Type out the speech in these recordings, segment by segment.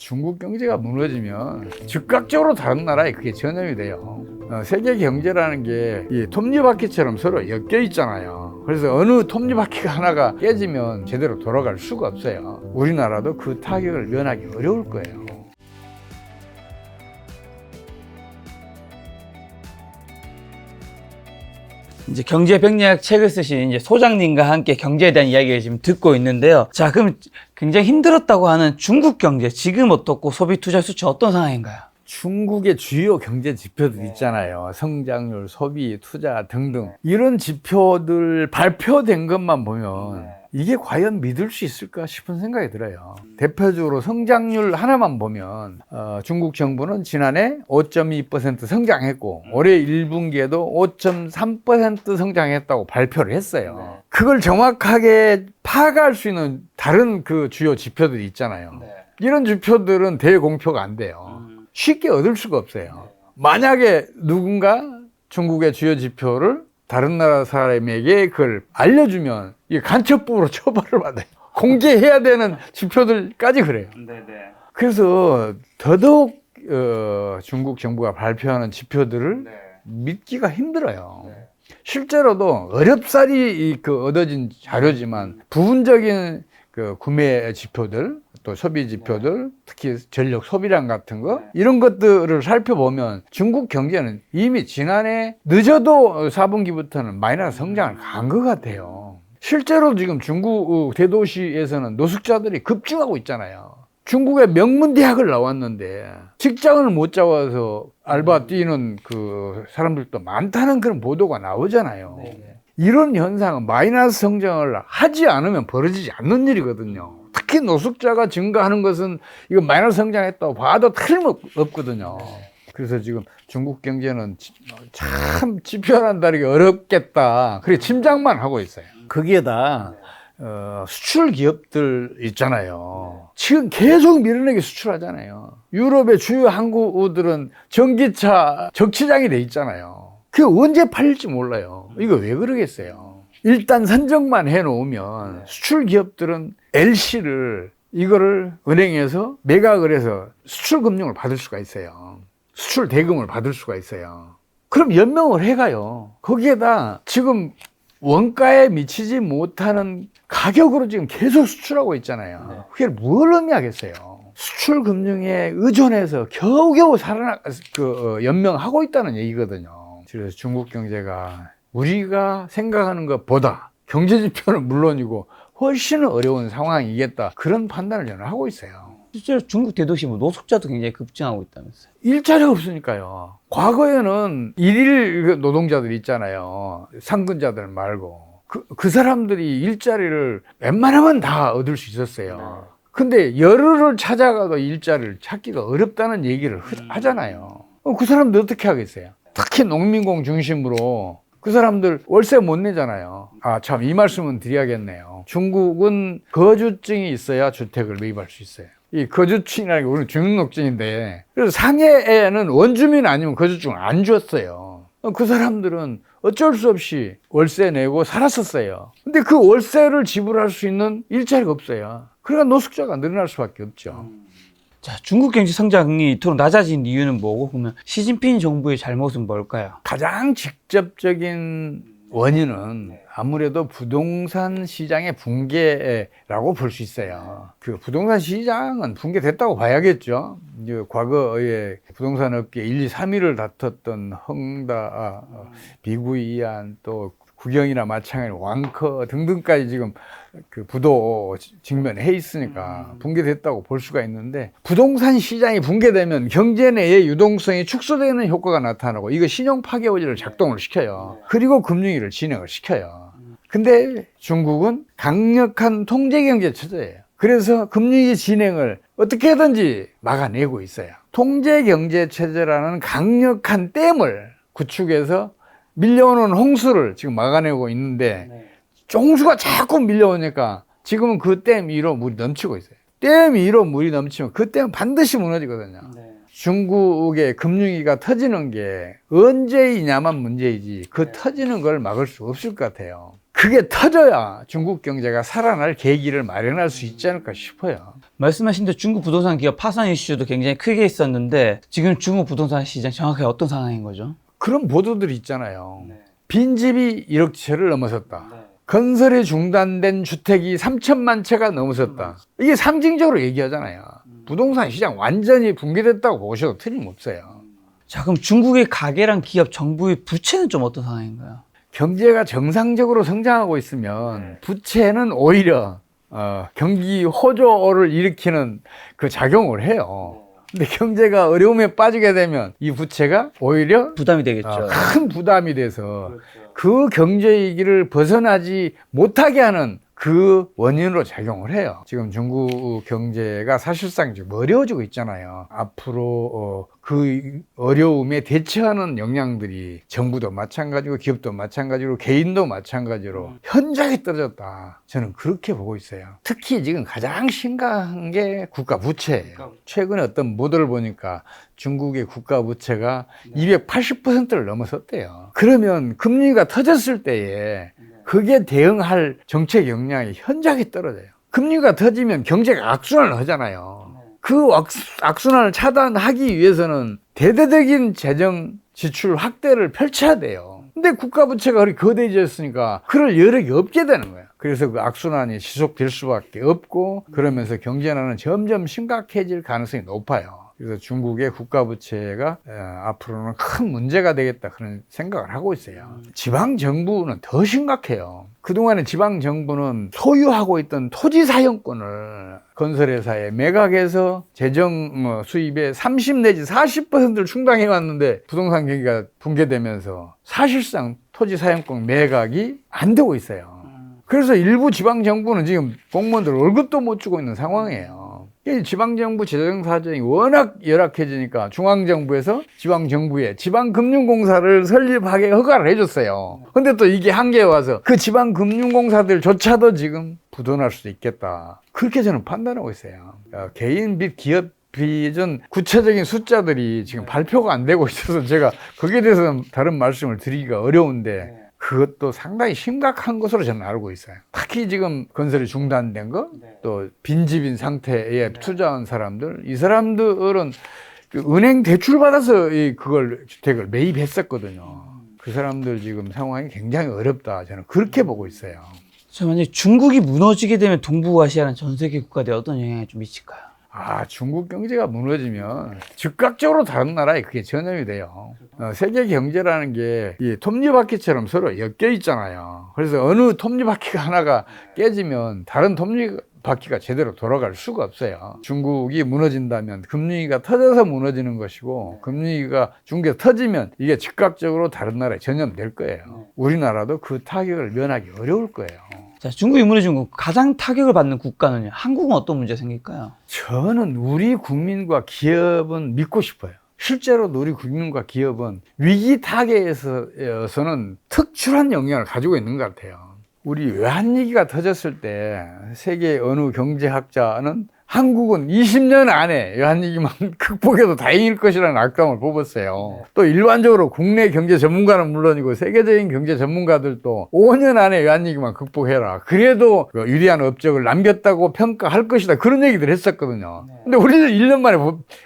중국 경제가 무너지면 즉각적으로 다른 나라에 그게 전염이 돼요. 세계 경제라는 게 이 톱니바퀴처럼 서로 엮여 있잖아요. 그래서 어느 톱니바퀴가 하나가 깨지면 제대로 돌아갈 수가 없어요. 우리나라도 그 타격을 면하기 어려울 거예요. 이제 경제병약 책을 쓰신 이제 소장님과 함께 경제에 대한 이야기를 지금 듣고 있는데요. 자, 그럼 굉장히 힘들었다고 하는 중국 경제, 지금 어떻고 소비 투자 수치 어떤 상황인가요? 중국의 주요 경제 지표들 있잖아요. 성장률, 소비, 투자 등등. 이런 지표들 발표된 것만 보면 이게 과연 믿을 수 있을까 싶은 생각이 들어요. 대표적으로 성장률 하나만 보면 중국 정부는 지난해 5.2% 성장했고 올해 1분기에도 5.3% 성장했다고 발표를 했어요. 그걸 정확하게 파악할 수 있는 다른 그 주요 지표들이 있잖아요. 이런 지표들은 대공표가 안 돼요. 쉽게 얻을 수가 없어요. 만약에 누군가 중국의 주요 지표를 다른 나라 사람에게 그걸 알려주면 이게 간첩법으로 처벌을 받아요. 공개해야 되는 지표들까지 그래요. 그래서 더더욱 중국 정부가 발표하는 지표들을 믿기가 힘들어요. 실제로도 어렵사리 얻어진 자료지만 부분적인 그 구매 지표들, 또 소비 지표들, 특히 전력 소비량 같은 거 이런 것들을 살펴보면 중국 경제는 이미 지난해 늦어도 4분기부터는 마이너스 성장을 간 것 같아요. 실제로 지금 중국 대도시에서는 노숙자들이 급증하고 있잖아요. 중국의 명문대학을 나왔는데 직장을 못 잡아서 알바 뛰는 그 사람들도 많다는 그런 보도가 나오잖아요. 이런 현상은 마이너스 성장을 하지 않으면 벌어지지 않는 일이거든요. 특히 노숙자가 증가하는 것은 이거 마이너스 성장했다고 봐도 틀림없거든요. 그래서 지금 중국 경제는 참 지표란 다르게 어렵겠다. 그래 침장만 하고 있어요. 거기에다 수출 기업들 있잖아요. 지금 계속 밀어내기 수출하잖아요. 유럽의 주요 항구들은 전기차 적치장이 돼 있잖아요. 그게 언제 팔릴지 몰라요. 이거 왜 그러겠어요? 일단 선정만 해놓으면 수출 기업들은 LC를 이거를 은행에서 매각을 해서 수출 금융을 받을 수가 있어요. 수출 대금을 받을 수가 있어요. 그럼 연명을 해가요. 거기에다 지금 원가에 미치지 못하는 가격으로 지금 계속 수출하고 있잖아요. 그게 뭘 의미하겠어요? 수출 금융에 의존해서 겨우겨우 연명하고 있다는 얘기거든요. 그래서 중국 경제가 우리가 생각하는 것보다 경제 지표는 물론이고 훨씬 어려운 상황이겠다. 그런 판단을 저는 하고 있어요. 실제로 중국 대도시 뭐 노숙자도 굉장히 급증하고 있다면서요. 일자리가 없으니까요. 과거에는 일일 노동자들 있잖아요. 상근자들 말고. 그 사람들이 일자리를 웬만하면 다 얻을 수 있었어요. 근데 열흘을 찾아가도 일자리를 찾기가 어렵다는 얘기를 하잖아요. 그 사람들 어떻게 하겠어요? 특히 농민공 중심으로 그 사람들 월세 못 내잖아요. 참 이 말씀은 드려야겠네요. 중국은 거주증이 있어야 주택을 매입할 수 있어요. 이 거주증이라는 게 우리는 주민등록증인데 그래서 상해에는 원주민 아니면 거주증을 안 줬어요. 그 사람들은 어쩔 수 없이 월세 내고 살았었어요. 근데 그 월세를 지불할 수 있는 일자리가 없어요. 그러니까 노숙자가 늘어날 수밖에 없죠. 자, 중국 경제 성장이 이토록 낮아진 이유는 뭐고? 그러면 시진핑 정부의 잘못은 뭘까요? 가장 직접적인 원인은 아무래도 부동산 시장의 붕괴라고 볼 수 있어요. 그 부동산 시장은 붕괴됐다고 봐야겠죠. 과거에 부동산 업계 1, 2, 3위를 다퉜던 헝다, 비구이안, 또 국영이나 마찬가지로 왕커 등등까지 지금 그 부도 직면해 있으니까 붕괴됐다고 볼 수가 있는데 부동산 시장이 붕괴되면 경제 내의 유동성이 축소되는 효과가 나타나고 이거 신용 파괴호재를 작동을 시켜요. 그리고 금융위기를 진행을 시켜요. 근데 중국은 강력한 통제경제 체제예요. 그래서 금융위기 진행을 어떻게든지 막아내고 있어요. 통제경제 체제라는 강력한 댐을 구축해서 밀려오는 홍수를 지금 막아내고 있는데 홍수가 자꾸 밀려오니까 지금은 그 댐 위로 물이 넘치고 있어요. 댐 위로 물이 넘치면 그 댐은 반드시 무너지거든요. 중국의 금융위기가 터지는 게 언제이냐만 문제이지 그 터지는 걸 막을 수 없을 것 같아요. 그게 터져야 중국 경제가 살아날 계기를 마련할 수 있지 않을까 싶어요. 말씀하신 대로 중국 부동산 기업 파산 이슈도 굉장히 크게 있었는데 지금 중국 부동산 시장 정확하게 어떤 상황인 거죠? 그런 보도들이 있잖아요. 빈집이 1억 채를 넘어섰다. 건설이 중단된 주택이 3천만 채가 넘어섰다. 이게 상징적으로 얘기하잖아요. 부동산 시장 완전히 붕괴됐다고 보셔도 틀림없어요. 자, 그럼 중국의 가계랑 기업, 정부의 부채는 좀 어떤 상황인가요? 경제가 정상적으로 성장하고 있으면 부채는 오히려 경기 호조를 일으키는 그 작용을 해요. 근데 경제가 어려움에 빠지게 되면 이 부채가 오히려 부담이 되겠죠. 큰 부담이 돼서 그 경제 위기를 벗어나지 못하게 하는 그 원인으로 작용을 해요. 지금 중국 경제가 사실상 지금 어려워지고 있잖아요. 앞으로 그 어려움에 대처하는 역량들이 정부도 마찬가지고 기업도 마찬가지로 개인도 마찬가지로 현저하게 떨어졌다. 저는 그렇게 보고 있어요. 특히 지금 가장 심각한 게 국가 부채예요. 최근에 어떤 보도를 보니까 중국의 국가 부채가 280%를 넘어섰대요. 그러면 금리가 터졌을 때에 그게 대응할 정책 역량이 현저하게 떨어져요. 금리가 터지면 경제가 악순환을 하잖아요. 그 악순환을 차단하기 위해서는 대대적인 재정 지출 확대를 펼쳐야 돼요. 근데 국가 부채가 그렇게 거대해졌으니까 그럴 여력이 없게 되는 거예요. 그래서 그 악순환이 지속될 수밖에 없고 그러면서 경제난은 점점 심각해질 가능성이 높아요. 그래서 중국의 국가 부채가 앞으로는 큰 문제가 되겠다 그런 생각을 하고 있어요. 지방 정부는 더 심각해요. 그동안에 지방 정부는 소유하고 있던 토지 사용권을 건설회사에 매각해서 재정 수입의 30 내지 40%를 충당해 왔는데 부동산 경기가 붕괴되면서 사실상 토지 사용권 매각이 안 되고 있어요. 그래서 일부 지방 정부는 지금 공무원들 월급도 못 주고 있는 상황이에요. 지방정부 재정 사정이 워낙 열악해지니까 중앙정부에서 지방정부에 지방금융공사를 설립하게 허가를 해줬어요. 근데 또 이게 한계에 와서 그 지방금융공사들조차도 지금 부도날 수도 있겠다. 그렇게 저는 판단하고 있어요. 개인 빚, 기업 빚은 구체적인 숫자들이 지금 발표가 안 되고 있어서 제가 거기에 대해서는 다른 말씀을 드리기가 어려운데 그것도 상당히 심각한 것으로 저는 알고 있어요. 특히 지금 건설이 중단된 거, 또 빈집인 상태에 투자한 사람들, 이 사람들은 그 은행 대출 받아서 그걸 주택을 매입했었거든요. 그 사람들 지금 상황이 굉장히 어렵다. 저는 그렇게 보고 있어요. 만약에 중국이 무너지게 되면 동북아시아는 전 세계 국가들에 어떤 영향을 좀 미칠까요? 중국 경제가 무너지면 즉각적으로 다른 나라에 그게 전염이 돼요. 세계 경제라는 게 이 톱니바퀴처럼 서로 엮여 있잖아요. 그래서 어느 톱니바퀴가 하나가 깨지면 다른 톱니바퀴가 제대로 돌아갈 수가 없어요. 중국이 무너진다면 금리가 터져서 무너지는 것이고 금리가 중국에 터지면 이게 즉각적으로 다른 나라에 전염될 거예요. 우리나라도 그 타격을 면하기 어려울 거예요. 자, 중국이 무너진 국 가장 타격을 받는 국가는요. 한국은 어떤 문제가 생길까요? 저는 우리 국민과 기업은 믿고 싶어요. 실제로도 우리 국민과 기업은 위기 타격에서는 특출한 영향을 가지고 있는 것 같아요. 우리 외환위기가 터졌을 때 세계 어느 경제학자는 한국은 20년 안에 외환위기만 극복해도 다행일 것이라는 악감을 뽑았어요. 또 일반적으로 국내 경제 전문가는 물론이고 세계적인 경제 전문가들도 5년 안에 외환위기만 극복해라. 그래도 유리한 업적을 남겼다고 평가할 것이다. 그런 얘기들 했었거든요. 근데 우리는 1년 만에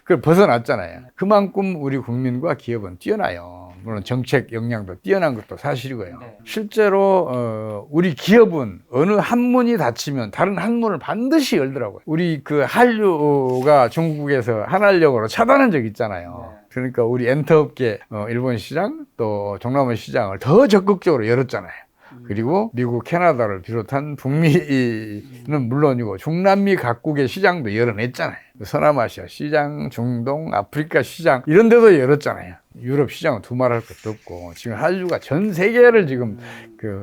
그걸 벗어났잖아요. 그만큼 우리 국민과 기업은 뛰어나요. 물론 정책 역량도 뛰어난 것도 사실이고요. 실제로 우리 기업은 어느 한 문이 닫히면 다른 한 문을 반드시 열더라고요. 우리 그 한류가 중국에서 한한령으로 차단한 적 있잖아요. 그러니까 우리 엔터업계 일본 시장 또 동남아 시장을 더 적극적으로 열었잖아요. 그리고 미국, 캐나다를 비롯한 북미는 물론이고 중남미 각국의 시장도 열어냈잖아요. 서남아시아 시장, 중동, 아프리카 시장 이런 데도 열었잖아요. 유럽 시장은 두말할 것도 없고 지금 한류가 전 세계를 지금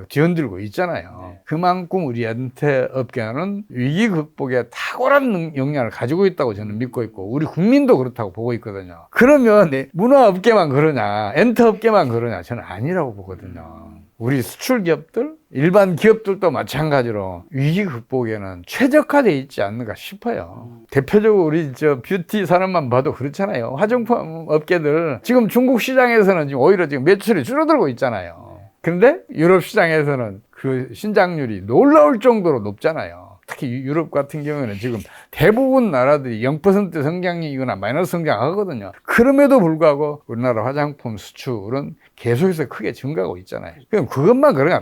뒤흔들고 있잖아요. 그만큼 우리 엔터업계는 위기 극복에 탁월한 역량을 가지고 있다고 저는 믿고 있고 우리 국민도 그렇다고 보고 있거든요. 그러면 문화업계만 그러냐, 엔터업계만 그러냐, 저는 아니라고 보거든요. 우리 수출 기업들, 일반 기업들도 마찬가지로 위기 극복에는 최적화되어 있지 않는가 싶어요. 대표적으로 우리 뷰티 산업만 봐도 그렇잖아요. 화장품 업계들 지금 중국 시장에서는 지금 오히려 지금 매출이 줄어들고 있잖아요. 그런데 유럽 시장에서는 그 신장률이 놀라울 정도로 높잖아요. 특히 유럽 같은 경우에는 지금 대부분 나라들이 0% 성장이거나 마이너스 성장하거든요. 그럼에도 불구하고 우리나라 화장품 수출은 계속해서 크게 증가하고 있잖아요. 그럼 그것만 그러냐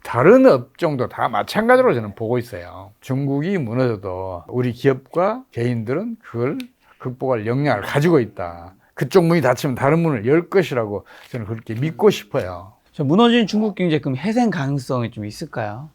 다른 업종도 다 마찬가지로 저는 보고 있어요. 중국이 무너져도 우리 기업과 개인들은 그걸 극복할 역량을 가지고 있다. 그쪽 문이 닫히면 다른 문을 열 것이라고 저는 그렇게 믿고 싶어요. 자, 무너진 중국 경제 그럼 해생 가능성이 좀 있을까요?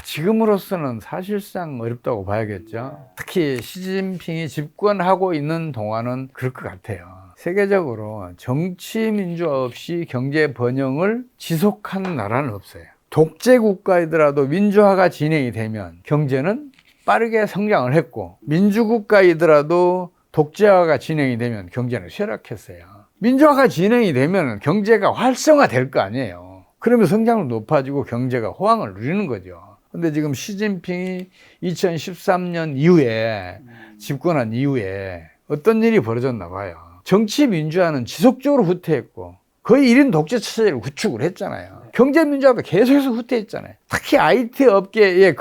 지금으로서는 사실상 어렵다고 봐야겠죠. 특히 시진핑이 집권하고 있는 동안은 그럴 것 같아요. 세계적으로 정치 민주화 없이 경제 번영을 지속하는 나라는 없어요. 독재 국가이더라도 민주화가 진행이 되면 경제는 빠르게 성장을 했고, 민주국가이더라도 독재화가 진행이 되면 경제는 쇠락했어요. 민주화가 진행이 되면 경제가 활성화될 거 아니에요. 그러면 성장률 높아지고 경제가 호황을 누리는 거죠. 근데 지금 시진핑이 2013년 이후에 집권한 이후에 어떤 일이 벌어졌나 봐요. 정치 민주화는 지속적으로 후퇴했고 거의 1인 독재 체제를 구축을 했잖아요. 경제 민주화도 계속해서 후퇴했잖아요. 특히 IT 업계의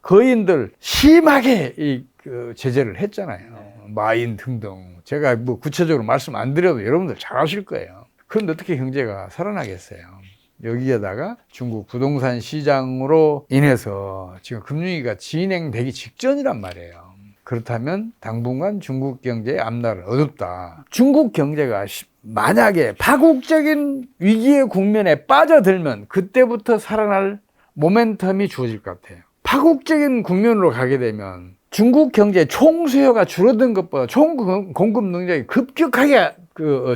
거인들 심하게 그 제재를 했잖아요. 마인 등등. 제가 뭐 구체적으로 말씀 안 드려도 여러분들 잘 아실 거예요. 그런데 어떻게 경제가 살아나겠어요? 여기에다가 중국 부동산 시장으로 인해서 지금 금융위기가 진행되기 직전이란 말이에요. 그렇다면 당분간 중국 경제의 앞날은 어둡다. 중국 경제가 만약에 파국적인 위기의 국면에 빠져들면 그때부터 살아날 모멘텀이 주어질 것 같아요. 파국적인 국면으로 가게 되면 중국 경제 총 수요가 줄어든 것보다 총 공급 능력이 급격하게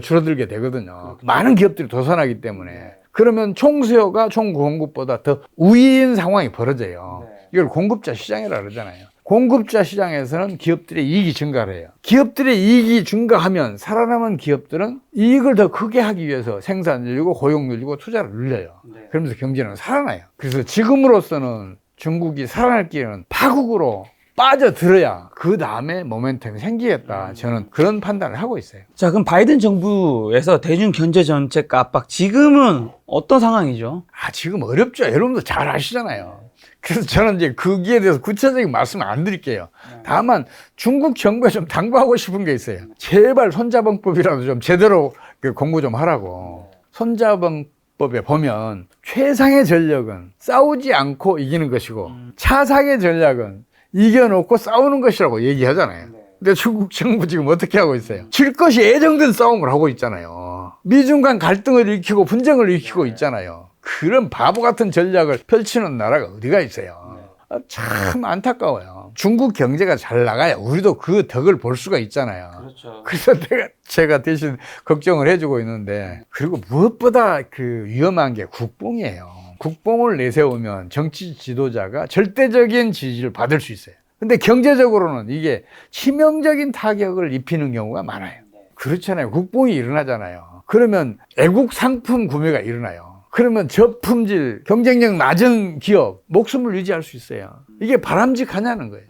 줄어들게 되거든요. 많은 기업들이 도산하기 때문에. 그러면 총 수요가 총 공급보다 더 우위인 상황이 벌어져요. 이걸 공급자 시장이라고 그러잖아요. 공급자 시장에서는 기업들의 이익이 증가를 해요. 기업들의 이익이 증가하면 살아남은 기업들은 이익을 더 크게 하기 위해서 생산 늘리고 고용 늘리고 투자를 늘려요. 그러면서 경제는 살아나요. 그래서 지금으로서는 중국이 살아날 기회는 파국으로 빠져들어야 그 다음에 모멘텀이 생기겠다. 저는 그런 판단을 하고 있어요. 자, 그럼 바이든 정부에서 대중 경제 정책 압박 지금은 어떤 상황이죠? 지금 어렵죠. 여러분도 잘 아시잖아요. 그래서 저는 이제 거기에 대해서 구체적인 말씀을 안 드릴게요. 다만 중국 정부에 좀 당부하고 싶은 게 있어요. 제발 손자병법이라도 좀 제대로 공부 좀 하라고. 손자병법에 보면 최상의 전략은 싸우지 않고 이기는 것이고 차상의 전략은 이겨놓고 싸우는 것이라고 얘기하잖아요. 근데 중국 정부 지금 어떻게 하고 있어요? 질 것이 예정된 싸움을 하고 있잖아요. 미중 간 갈등을 일으키고 분쟁을 일으키고 있잖아요. 그런 바보 같은 전략을 펼치는 나라가 어디가 있어요? 참 안타까워요. 중국 경제가 잘 나가야 우리도 그 덕을 볼 수가 있잖아요. 그렇죠. 그래서 제가 대신 걱정을 해주고 있는데, 그리고 무엇보다 그 위험한 게 국뽕이에요. 국뽕을 내세우면 정치 지도자가 절대적인 지지를 받을 수 있어요. 근데 경제적으로는 이게 치명적인 타격을 입히는 경우가 많아요. 그렇잖아요. 국뽕이 일어나잖아요. 그러면 애국 상품 구매가 일어나요. 그러면 저품질, 경쟁력 낮은 기업, 목숨을 유지할 수 있어요. 이게 바람직하냐는 거예요.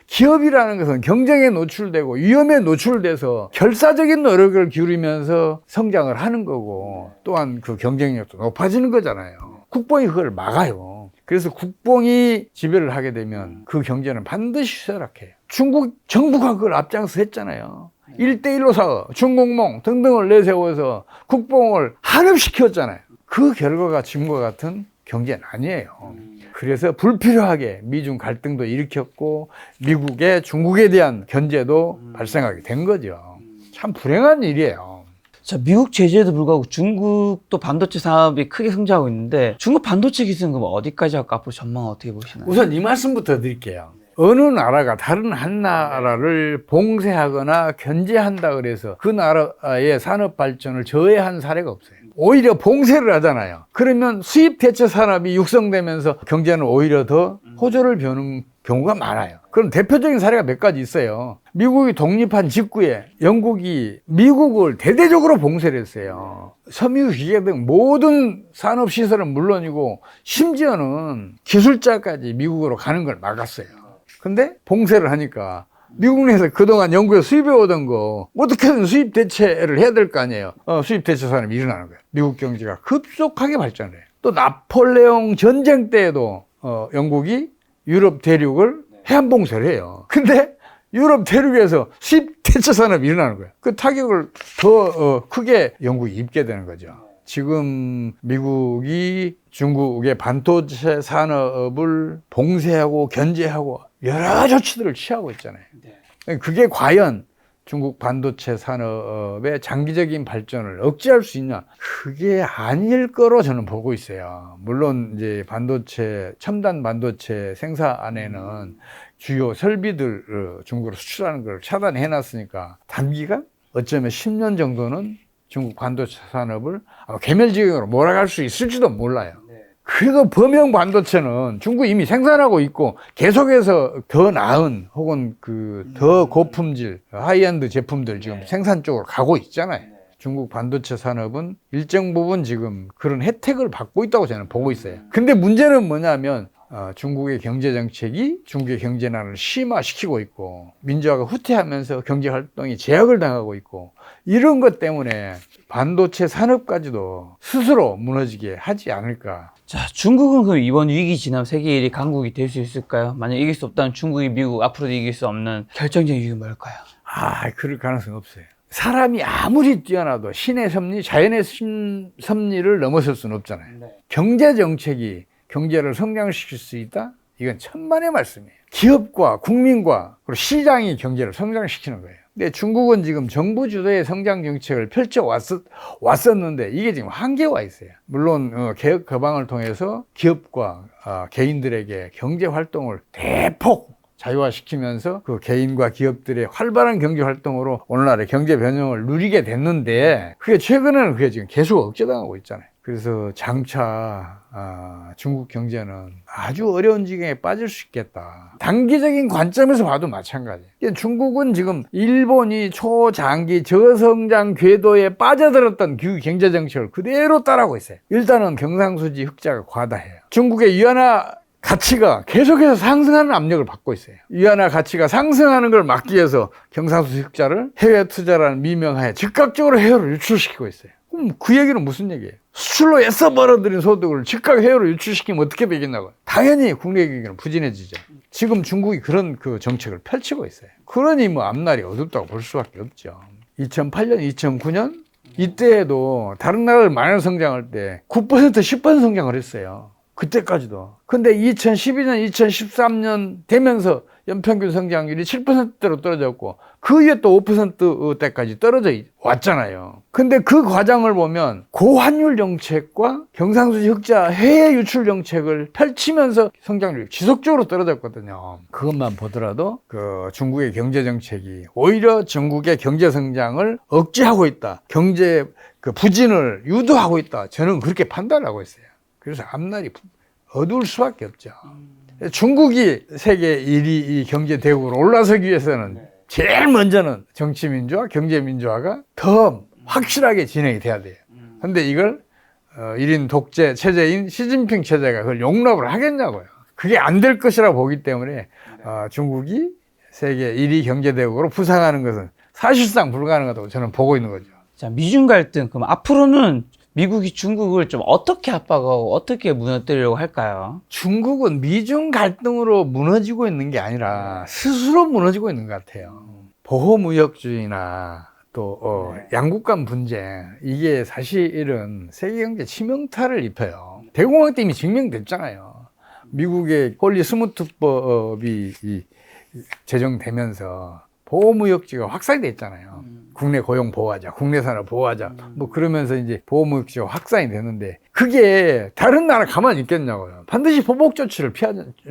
기업이라는 것은 경쟁에 노출되고 위험에 노출돼서 결사적인 노력을 기울이면서 성장을 하는 거고, 또한 그 경쟁력도 높아지는 거잖아요. 국뽕이 그걸 막아요. 그래서 국뽕이 지배를 하게 되면 그 경제는 반드시 쇠락해요. 중국 정부가 그걸 앞장서 했잖아요. 1대1로 사업, 중공몽 등등을 내세워서 국뽕을 한업시켰잖아요. 그 결과가 지금과 같은 경제는 아니에요. 그래서 불필요하게 미중 갈등도 일으켰고 미국의 중국에 대한 견제도 발생하게 된 거죠. 참 불행한 일이에요. 자, 미국 제재에도 불구하고 중국도 반도체 산업이 크게 성장하고 있는데 중국 반도체 기술은 그럼 어디까지 할까? 앞으로 전망 어떻게 보시나요? 우선 이 말씀부터 드릴게요. 어느 나라가 다른 한 나라를 봉쇄하거나 견제한다 그래서 그 나라의 산업 발전을 저해한 사례가 없어요. 오히려 봉쇄를 하잖아요. 그러면 수입 대체 산업이 육성되면서 경제는 오히려 더 호조를 벼는 경우가 많아요. 그럼 대표적인 사례가 몇 가지 있어요. 미국이 독립한 직후에 영국이 미국을 대대적으로 봉쇄를 했어요. 섬유 기계 등 모든 산업시설은 물론이고 심지어는 기술자까지 미국으로 가는 걸 막았어요. 근데 봉쇄를 하니까 미국 내에서 그동안 연구에 수입해오던 거 어떻게든 수입 대체를 해야 될 거 아니에요. 수입 대체 산업이 일어나는 거예요. 미국 경제가 급속하게 발전을 해요. 또 나폴레옹 전쟁 때에도 영국이 유럽 대륙을 해안 봉쇄를 해요. 근데 유럽 대륙에서 수입 대체 산업이 일어나는 거예요. 그 타격을 더 크게 영국이 입게 되는 거죠. 지금 미국이 중국의 반도체 산업을 봉쇄하고 견제하고 여러 조치들을 취하고 있잖아요. 그게 과연 중국 반도체 산업의 장기적인 발전을 억제할 수 있냐? 그게 아닐 거로 저는 보고 있어요. 물론 이제 첨단 반도체 생산에는 주요 설비들 중국으로 수출하는 걸 차단해 놨으니까 단기간 어쩌면 10년 정도는 중국 반도체 산업을 개멸지경으로 몰아갈 수 있을지도 몰라요. 그래도 범용 반도체는 중국이 이미 생산하고 있고 계속해서 더 나은 혹은 더 고품질 하이엔드 제품들 지금 생산 쪽으로 가고 있잖아요. 중국 반도체 산업은 일정 부분 지금 그런 혜택을 받고 있다고 저는 보고 있어요. 근데 문제는 뭐냐면 중국의 경제 정책이 중국의 경제난을 심화시키고 있고 민주화가 후퇴하면서 경제 활동이 제약을 당하고 있고 이런 것 때문에 반도체 산업까지도 스스로 무너지게 하지 않을까. 자, 중국은 그럼 이번 위기 지나면 세계 1위 강국이 될 수 있을까요? 만약 이길 수 없다면 중국이 미국 앞으로도 이길 수 없는 결정적인 이유는 뭘까요? 그럴 가능성이 없어요. 사람이 아무리 뛰어나도 신의 섭리, 자연의 섭리를 넘어설 수는 없잖아요. 경제 정책이 경제를 성장시킬 수 있다? 이건 천만의 말씀이에요. 기업과 국민과 그리고 시장이 경제를 성장시키는 거예요. 근데 중국은 지금 정부 주도의 성장 정책을 왔었는데 이게 지금 한계가 와 있어요. 물론 개혁 개방을 통해서 기업과 개인들에게 경제 활동을 대폭 자유화시키면서 그 개인과 기업들의 활발한 경제 활동으로 오늘날의 경제 변형을 누리게 됐는데 그게 최근에는 그게 지금 계속 억제당하고 있잖아요. 그래서 장차 중국 경제는 아주 어려운 지경에 빠질 수 있겠다. 단기적인 관점에서 봐도 마찬가지예요. 중국은 지금 일본이 초장기 저성장 궤도에 빠져들었던 경제 정책을 그대로 따라하고 있어요. 일단은 경상수지 흑자가 과다해요. 중국의 위안화 가치가 계속해서 상승하는 압력을 받고 있어요. 위안화 가치가 상승하는 걸 막기 위해서 경상수지 흑자를 해외 투자라는 미명하에 즉각적으로 해외로 유출시키고 있어요. 그럼 그 얘기는 무슨 얘기예요? 수출로 애써 벌어들인 소득을 즉각 해외로 유출시키면 어떻게 되겠냐고요. 당연히 국내 경기는 부진해지죠. 지금 중국이 그런 정책을 펼치고 있어요. 그러니 앞날이 어둡다고 볼 수밖에 없죠. 2008년, 2009년 이때에도 다른 나라들 많은 성장할 때 9%, 10% 성장을 했어요. 그때까지도. 근데 2012년, 2013년 되면서 연평균 성장률이 7%대로 떨어졌고 그 위에 또 5%대까지 떨어져 왔잖아요. 근데 그 과정을 보면 고환율 정책과 경상수지 흑자 해외 유출 정책을 펼치면서 성장률이 지속적으로 떨어졌거든요. 그것만 보더라도 중국의 경제 정책이 오히려 중국의 경제 성장을 억제하고 있다. 경제 부진을 유도하고 있다. 저는 그렇게 판단을 하고 있어요. 그래서 앞날이 어두울 수밖에 없죠. 중국이 세계 1위 경제 대국으로 올라서기 위해서는 제일 먼저는 정치 민주화, 경제 민주화가 더 확실하게 진행이 돼야 돼요. 근데 이걸 1인 독재 체제인 시진핑 체제가 그걸 용납을 하겠냐고요. 그게 안 될 것이라고 보기 때문에 중국이 세계 1위 경제 대국으로 부상하는 것은 사실상 불가능하다고 저는 보고 있는 거죠. 자, 미중 갈등. 그럼 앞으로는 미국이 중국을 좀 어떻게 압박하고 어떻게 무너뜨리려고 할까요? 중국은 미중 갈등으로 무너지고 있는 게 아니라 스스로 무너지고 있는 것 같아요. 보호무역주의나 또 양국 간 분쟁, 이게 사실은 세계 경제 치명타를 입혀요. 대공황 때 이미 증명됐잖아요. 미국의 홀리스무트법이 제정되면서 보호무역지가 확산이 됐잖아요. 국내 고용 보호하자, 국내 산업 보호하자, 그러면서 이제 보호무역지가 확산이 됐는데, 그게 다른 나라 가만히 있겠냐고요. 반드시 보복 조치를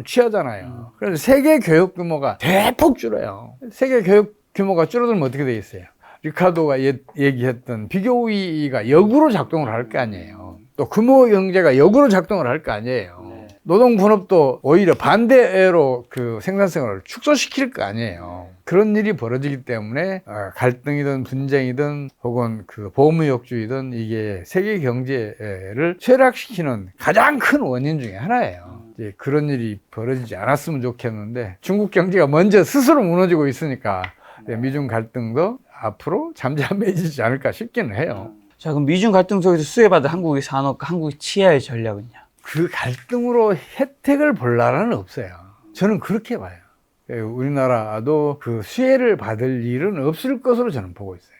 취하잖아요. 그래서 세계 교육 규모가 대폭 줄어요. 세계 교육 규모가 줄어들면 어떻게 되겠어요? 리카도가 얘기했던 비교우위가 역으로 작동을 할 거 아니에요. 또 규모 경제가 역으로 작동을 할 거 아니에요. 노동분업도 오히려 반대로 생산성을 축소시킬 거 아니에요. 그런 일이 벌어지기 때문에 갈등이든 분쟁이든 혹은 보호무역주의든 이게 세계 경제를 쇠락시키는 가장 큰 원인 중에 하나예요. 이제 그런 일이 벌어지지 않았으면 좋겠는데 중국 경제가 먼저 스스로 무너지고 있으니까 미중 갈등도 앞으로 잠잠해지지 않을까 싶기는 해요. 자, 그럼 미중 갈등 속에서 수혜받은 한국의 산업과 한국의 치아의 전략은요? 그 갈등으로 혜택을 볼 나라는 없어요. 저는 그렇게 봐요. 우리나라도 그 수혜를 받을 일은 없을 것으로 저는 보고 있어요.